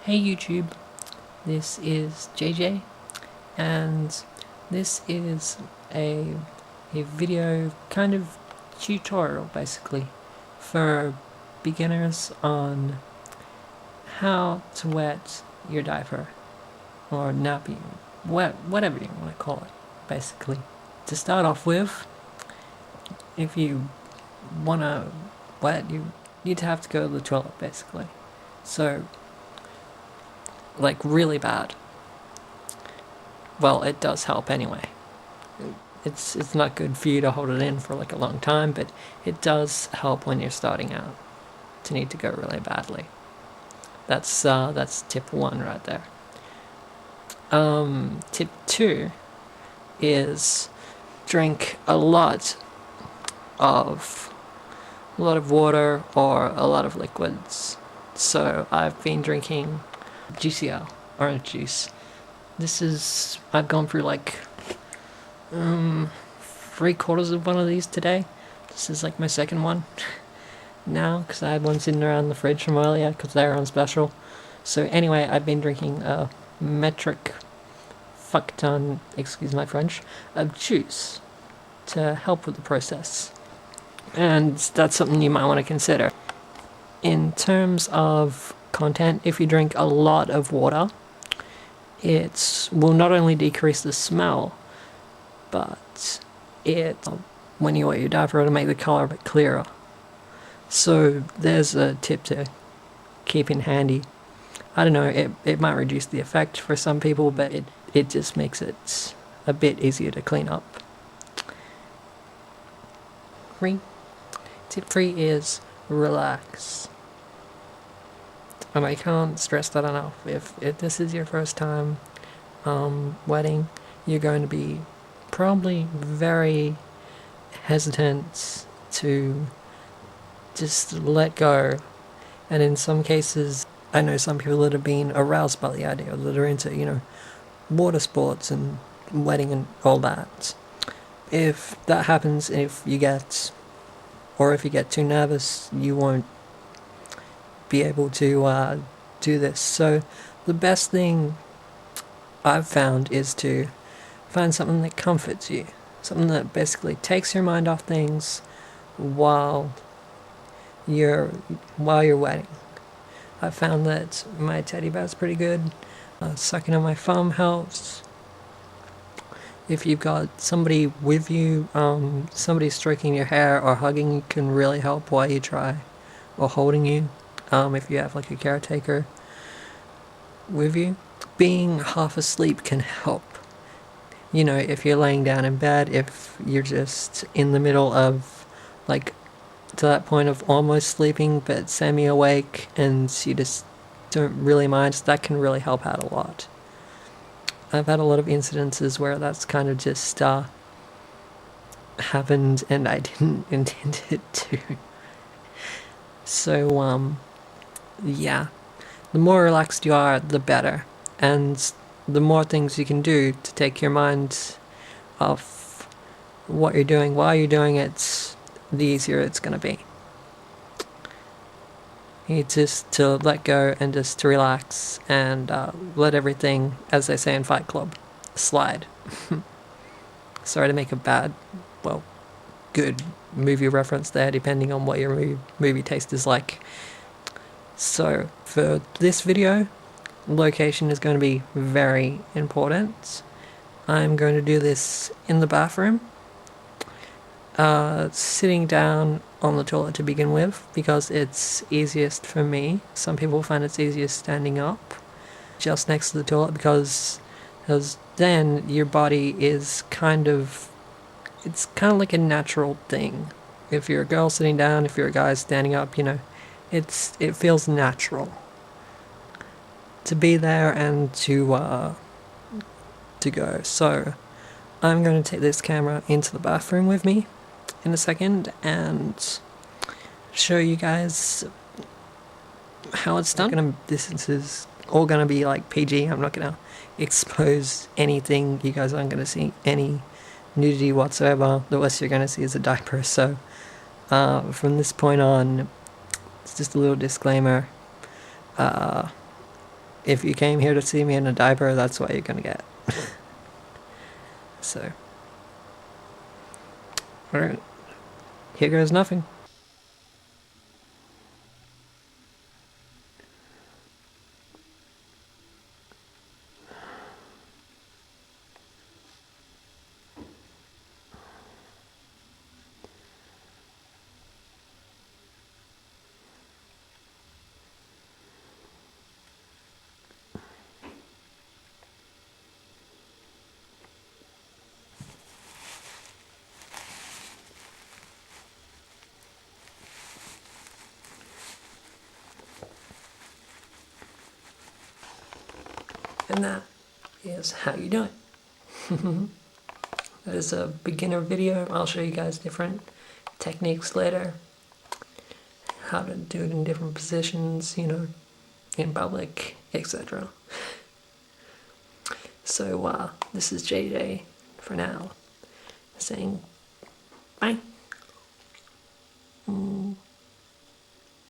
Hey YouTube, this is JJ, and this is a video kind of tutorial basically for beginners on how to wet your diaper or nappy, whatever you want to call it basically. To start off with, if you want to wet, you need to have to go to the toilet basically. So like really bad. Well, it does help anyway. It's not good for you to hold it in for like a long time, but it does help when you're starting out to need to go really badly. That's tip 1 right there. Tip 2 is drink a lot of water or a lot of liquids. So I've been drinking GCL, orange juice. I've gone through like 3/4 of one of these today. This is like my second one now, because I had one sitting around the fridge from earlier because they were on special. So anyway, I've been drinking a metric fuck ton, excuse my French, of juice to help with the process. And that's something you might want to consider. In terms of content, if you drink a lot of water, it will not only decrease the smell, but when you wet your diaper, it'll make the color a bit clearer. So there's a tip to keep in handy. I don't know, it might reduce the effect for some people, but it just makes it a bit easier to clean up. Tip 3 is relax. And I can't stress that enough. If this is your first time wetting, you're going to be probably very hesitant to just let go. And in some cases, I know some people that have been aroused by the idea, that are into, water sports and wetting and all that. If that happens, if you get too nervous, you won't be able to do this. So the best thing I've found is to find something that comforts you, something that basically takes your mind off things while you're wetting. I found that my teddy bear's pretty good. Sucking on my thumb helps. If you've got somebody with you, somebody stroking your hair or hugging you can really help while you try, or holding you. If you have like a caretaker with you. Being half asleep can help. If you're laying down in bed, if you're just in the middle of, like, to that point of almost sleeping but semi-awake and you just don't really mind, that can really help out a lot. I've had a lot of incidences where that's kind of just happened and I didn't intend it to. So, yeah, the more relaxed you are, the better, and the more things you can do to take your mind off what you're doing while you're doing it, the easier it's going to be. You need just to let go and just to relax and let everything, as they say in Fight Club, slide. Sorry to make a good movie reference there, depending on what your movie taste is like. So for this video, location is going to be very important. I'm going to do this in the bathroom, sitting down on the toilet to begin with, because it's easiest for me. Some people find it's easiest standing up just next to the toilet, because then your body is it's kind of like a natural thing. If you're a girl sitting down, if you're a guy standing up, it feels natural to be there and to go. So I'm going to take this camera into the bathroom with me in a second and show you guys how it's done. This is all going to be like PG. I'm not going to expose anything. You guys aren't going to see any nudity whatsoever. The worst you're going to see is a diaper. So from this point on, it's just a little disclaimer. if you came here to see me in a diaper, that's what you're gonna get. So, alright, here goes nothing. And that is how you do it. That is a beginner video. I'll show you guys different techniques later. How to do it in different positions, you know, in public, etc. So, this is JJ for now, saying bye.